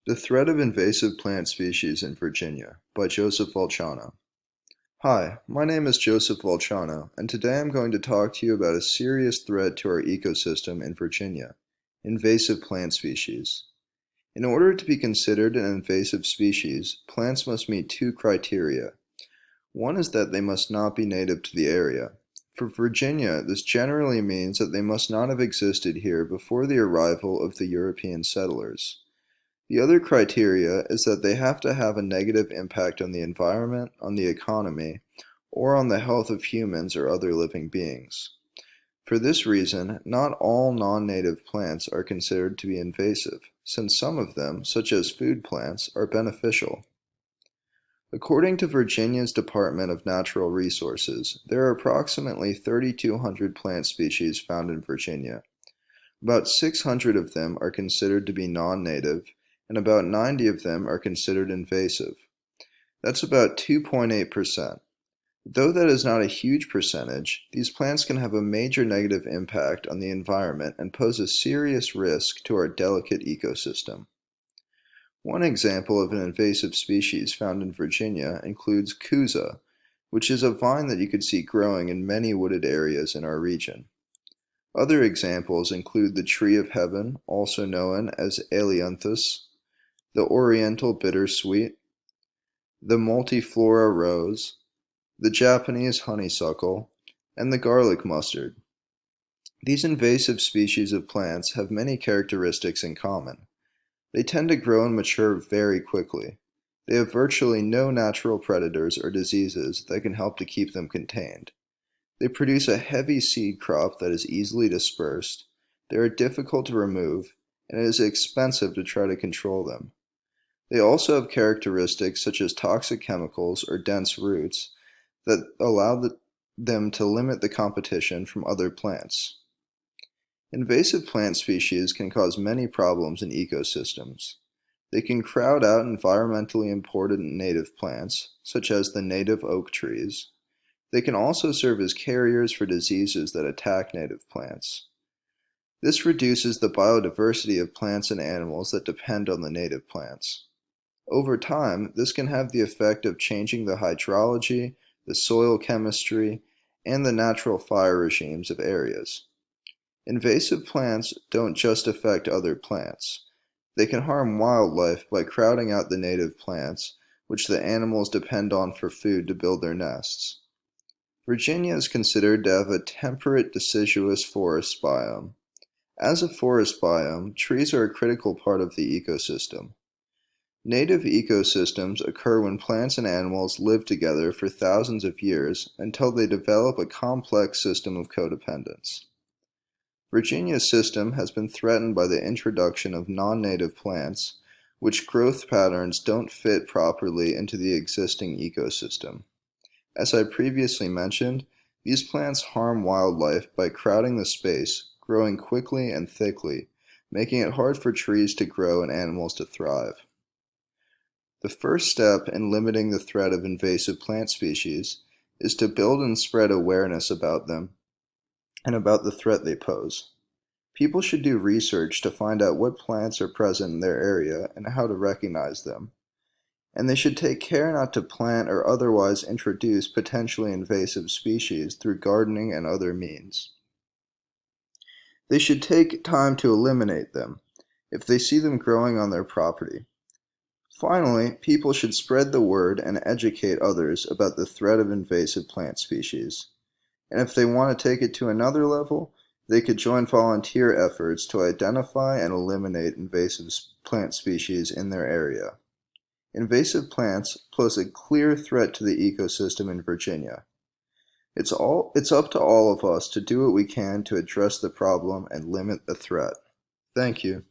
The Threat of Invasive Plant Species in Virginia by Joseph Volchano. Hi, my name is Joseph Volchano, and today I'm going to talk to you about a serious threat to our ecosystem in Virginia, invasive plant species. In order to be considered an invasive species, plants must meet two criteria. One is that they must not be native to the area. For Virginia, this generally means that they must not have existed here before the arrival of the European settlers. The other criteria is that they have to have a negative impact on the environment, on the economy, or on the health of humans or other living beings. For this reason, not all non-native plants are considered to be invasive, since some of them, such as food plants, are beneficial. According to Virginia's Department of Natural Resources, there are approximately 3,200 plant species found in Virginia. About 600 of them are considered to be non-native, and about 90 of them are considered invasive. That's about 2.8%. Though that is not a huge percentage, these plants can have a major negative impact on the environment and pose a serious risk to our delicate ecosystem. One example of an invasive species found in Virginia includes kuza, which is a vine that you could see growing in many wooded areas in our region. Other examples include the tree of heaven, also known as ailanthus, the oriental bittersweet, the multiflora rose, the Japanese honeysuckle, and the garlic mustard. These invasive species of plants have many characteristics in common. They tend to grow and mature very quickly. They have virtually no natural predators or diseases that can help to keep them contained. They produce a heavy seed crop that is easily dispersed. They are difficult to remove, and it is expensive to try to control them. They also have characteristics such as toxic chemicals or dense roots that allow them to limit the competition from other plants. Invasive plant species can cause many problems in ecosystems. They can crowd out environmentally important native plants, such as the native oak trees. They can also serve as carriers for diseases that attack native plants. This reduces the biodiversity of plants and animals that depend on the native plants. Over time, this can have the effect of changing the hydrology, the soil chemistry, and the natural fire regimes of areas. Invasive plants don't just affect other plants. They can harm wildlife by crowding out the native plants, which the animals depend on for food to build their nests. Virginia is considered to have a temperate deciduous forest biome. As a forest biome, trees are a critical part of the ecosystem. Native ecosystems occur when plants and animals live together for thousands of years until they develop a complex system of codependence. Virginia's system has been threatened by the introduction of non-native plants, which growth patterns don't fit properly into the existing ecosystem. As I previously mentioned, these plants harm wildlife by crowding the space, growing quickly and thickly, making it hard for trees to grow and animals to thrive. The first step in limiting the threat of invasive plant species is to build and spread awareness about them and about the threat they pose. People should do research to find out what plants are present in their area and how to recognize them. And they should take care not to plant or otherwise introduce potentially invasive species through gardening and other means. They should take time to eliminate them if they see them growing on their property. Finally, people should spread the word and educate others about the threat of invasive plant species. And if they want to take it to another level, they could join volunteer efforts to identify and eliminate invasive plant species in their area. Invasive plants pose a clear threat to the ecosystem in Virginia. It's up to all of us to do what we can to address the problem and limit the threat. Thank you.